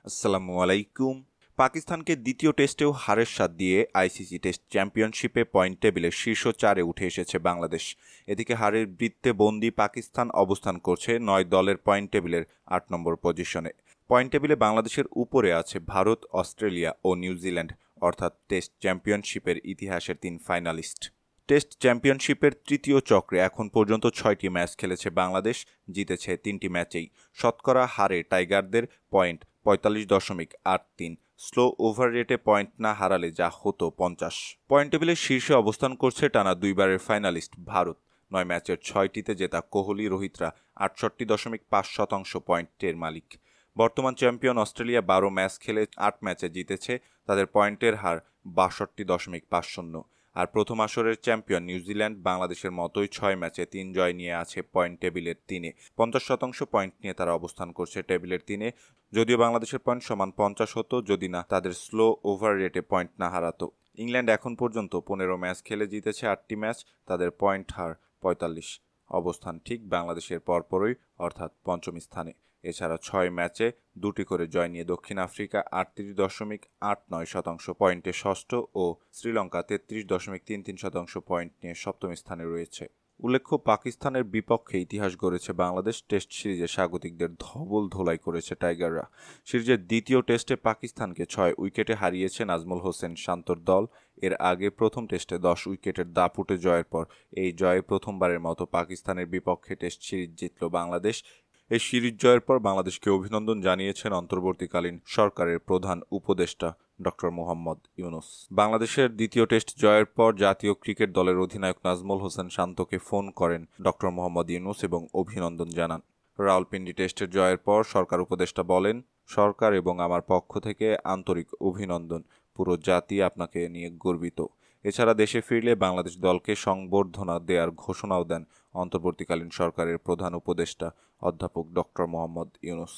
আসসালামু আলাইকুম। পাকিস্তানকে দ্বিতীয় টেস্টেও হারের স্বাদ দিয়ে আইসিসি টেস্ট চ্যাম্পিয়নশিপে পয়েন্ট টেবিলের শীর্ষ ৪-এ উঠে এসেছে বাংলাদেশ। এদিকে হারের বৃত্তে বন্দী পাকিস্তান অবস্থান করছে ৯ দলের পয়েন্ট টেবিলের ৮ নম্বর পজিশনে। পয়েন্ট টেবিলে বাংলাদেশের উপরে আছে ভারত, অস্ট্রেলিয়া ও নিউজিল্যান্ড, অর্থাৎ টেস্ট চ্যাম্পিয়নশিপের ইতিহাসের ৩ ফাইনালিস্ট। টেস্ট চ্যাম্পিয়নশিপের তৃতীয় চক্রে এখন পর্যন্ত ৬টি ম্যাচ খেলেছে বাংলাদেশ, জিতেছে ৩টি ম্যাচেই। শতকরা হারে টাইগারদের পয়েন্ট ৪৫.৮৩, স্লো ওভার রেটে পয়েন্ট না হারালে যা হতো ৫০। পয়েন্ট টেবিলের শীর্ষে অবস্থান করছে টানা দুইবারের ফাইনালিস্ট ভারত। ৯ ম্যাচের ৬টিতে জেতা কোহলি রোহিতরা ৬৮.৫% পয়েন্টের মালিক। বর্তমান চ্যাম্পিয়ন অস্ট্রেলিয়া ১২ ম্যাচ খেলে ৮ ম্যাচে জিতেছে, তাদের পয়েন্টের হার ৬২.৫০। আর প্রথম আসরের চ্যাম্পিয়ন নিউজিল্যান্ড বাংলাদেশের মতোই ৬ ম্যাচে ৩ জয় নিয়ে আছে পয়েন্ট টেবিলের ৩-এ। ৫০% পয়েন্ট নিয়ে তারা অবস্থান করছে টেবিলের ৩-এ। যদিও বাংলাদেশের পয়েন্ট সমান ৫০ হতো যদি না তাদের স্লো ওভার রেটে পয়েন্ট না হারাতো। ইংল্যান্ড এখন পর্যন্ত ১৫ ম্যাচ খেলে জিতেছে ৮টি ম্যাচ, তাদের পয়েন্ট হার ৪৫। অবস্থান ঠিক বাংলাদেশের পরপরই, অর্থাৎ পঞ্চম স্থানে। এছাড়া ৬ ম্যাচে ২টি করে জয় নিয়ে দক্ষিণ আফ্রিকা ৩৮.৮৯% পয়েন্টে ষষ্ঠ ও শ্রীলঙ্কা ৩৩.৩৩% পয়েন্ট নিয়ে সপ্তম স্থানে রয়েছে। উল্লেখ্য, পাকিস্তানের বিপক্ষে ইতিহাস গড়েছে বাংলাদেশ। টেস্ট সিরিজে স্বাগতিকদের ধবল ধোলাই করেছে টাইগাররা। সিরিজের দ্বিতীয় টেস্টে পাকিস্তানকে ৬ উইকেটে হারিয়েছে নাজমুল হোসেন শান্তর দল। এর আগে প্রথম টেস্টে ১০ উইকেটের দাপুটে জয়ের পর এই জয়ে প্রথমবারের মতো পাকিস্তানের বিপক্ষে টেস্ট সিরিজ জিতল বাংলাদেশ। এই সিরিজ জয়ের পর বাংলাদেশকে অভিনন্দন জানিয়েছেন অন্তর্বর্তীকালীন সরকারের প্রধান উপদেষ্টা ডক্টর মোহাম্মদ ইউনুস। বাংলাদেশের দ্বিতীয় টেস্ট জয়ের পর জাতীয় ক্রিকেট দলের অধিনায়ক নাজমুল হোসেন শান্তকে ফোন করেন ডক্টর মোহাম্মদ ইউনুস এবং অভিনন্দন জানান। রাওয়ালপিন্ডি টেস্টের জয়ের পর সরকার উপদেষ্টা বলেন, সরকার এবং আমার পক্ষ থেকে আন্তরিক অভিনন্দন। পুরো জাতি আপনাকে নিয়ে গর্বিত। এছাড়া দেশে ফিরলে বাংলাদেশ দলকে সংবর্ধনা দেওয়ার ঘোষণাও দেন অন্তর্বর্তীকালীন সরকারের প্রধান উপদেষ্টা অধ্যাপক ডক্টর মোহাম্মদ ইউনুস।